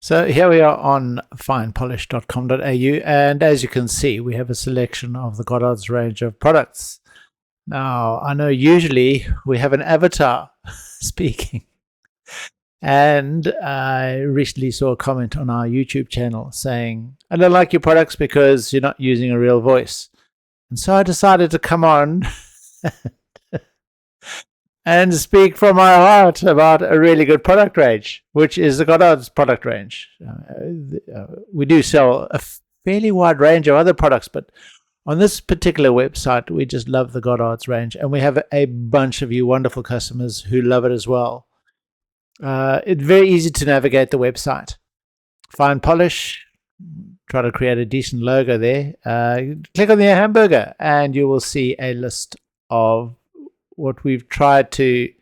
So here we are on finepolish.com.au, and as you can see, we have a selection of the Goddard's range of products. Now, I know usually we have an avatar speaking, and I recently saw a comment on our YouTube channel saying, I don't like your products because you're not using a real voice. And so I decided to come on and speak from my heart about a really good product range, which is the Goddard's product range. We do sell a fairly wide range of other products, but on this particular website, we just love the Goddard's range, and we have a bunch of you wonderful customers who love it as well. It's very easy to navigate the website. Fine Polish, try to create a decent logo there. Click on the hamburger, and you will see a list of what we've tried to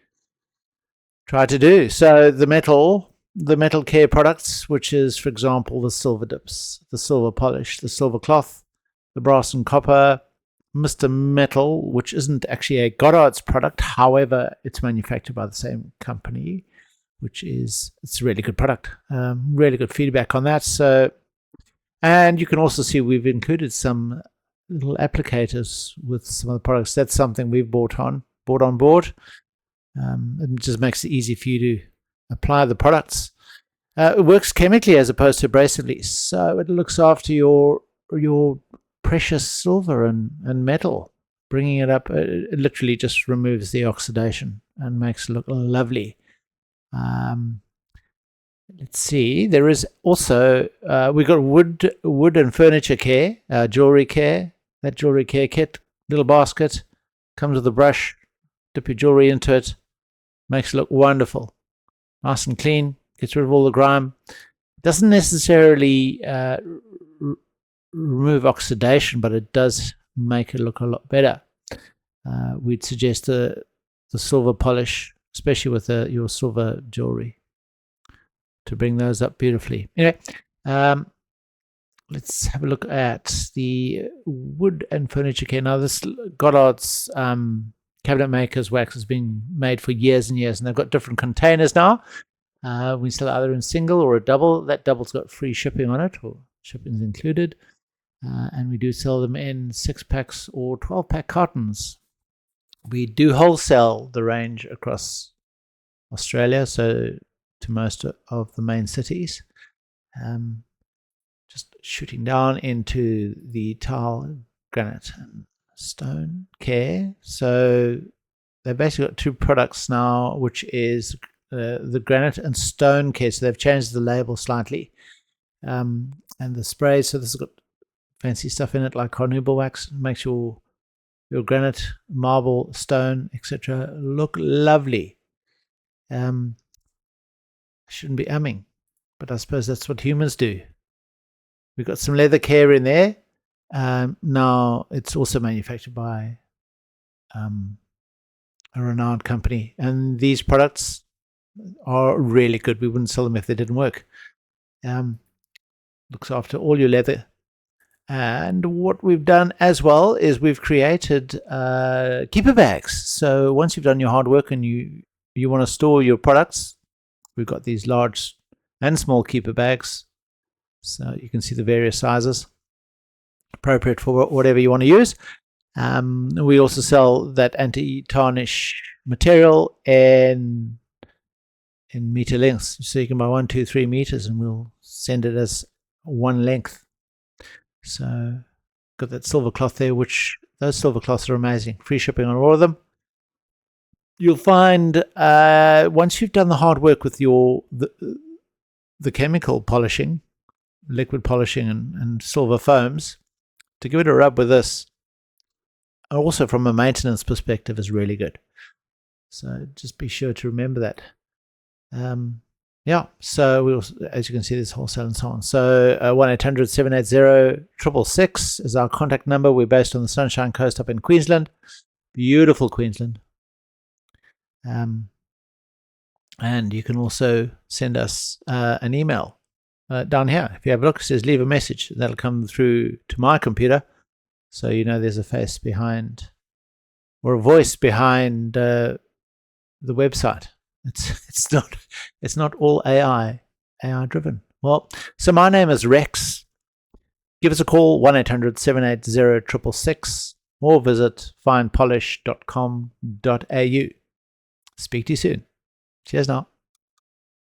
do. So the metal care products, which is, for example, the silver dips, the silver polish, the silver cloth, the brass and copper, Mr. Metal, which isn't actually a Goddard's product, however, it's manufactured by the same company, it's a really good product. Really good feedback on that. So, and you can also see we've included some little applicators with some of the products. That's something we've brought on board. It just makes it easy for you to apply the products. It works chemically as opposed to abrasively, so it looks after your precious silver and metal, bringing it up. It literally just removes the oxidation and makes it look lovely. Let's see, there is also we've got wood and furniture care, jewelry care. That jewelry care kit, little basket, comes with a brush. Dip your jewelry into it, makes it look wonderful, nice and clean, gets rid of all the grime. Doesn't necessarily remove oxidation, but it does make it look a lot better. We'd suggest the silver polish, especially with your silver jewelry, to bring those up beautifully. Anyway, let's have a look at the wood and furniture care. Now, this Goddard's cabinet maker's wax has been made for years and years, and they've got different containers now. We sell either in single or a double. That double's got free shipping on it, or shipping's included. And we do sell them in 6-packs or 12-pack cartons. We do wholesale the range across Australia, so to most of the main cities. Just shooting down into the tile, granite, and stone care. So they've basically got two products now, which is the granite and stone care. So they've changed the label slightly, and the spray. So this has got fancy stuff in it like carnauba wax. Makes your granite, marble, stone, etc. look lovely. I shouldn't be umming, but I suppose that's what humans do. We've got some leather care in there. Now, it's also manufactured by a renowned company, and these products are really good. We wouldn't sell them if they didn't work. Looks after all your leather. And what we've done as well is we've created keeper bags. So once you've done your hard work and you want to store your products, we've got these large and small keeper bags. So you can see the various sizes, appropriate for whatever you want to use. We also sell that anti-tarnish material in meter lengths. So you can buy 1, 2, 3 meters, and we'll send it as one length. So got that silver cloth there, which those silver cloths are amazing. Free shipping on all of them. You'll find once you've done the hard work with the chemical polishing, liquid polishing and silver foams, to give it a rub with this, also from a maintenance perspective, is really good. So just be sure to remember that. Yeah, so we also, as you can see, there's wholesale and so on. So 1-800-780-666 is our contact number. We're based on the Sunshine Coast up in Queensland, beautiful Queensland. And you can also send us an email down here. If you have a look, it says leave a message. That'll come through to my computer, so you know there's a face behind, or a voice behind the website. It's not all AI driven. Well, so my name is Rex. Give us a call, 1-800-780-666, or visit finepolish.com.au. Speak to you soon. Cheers now.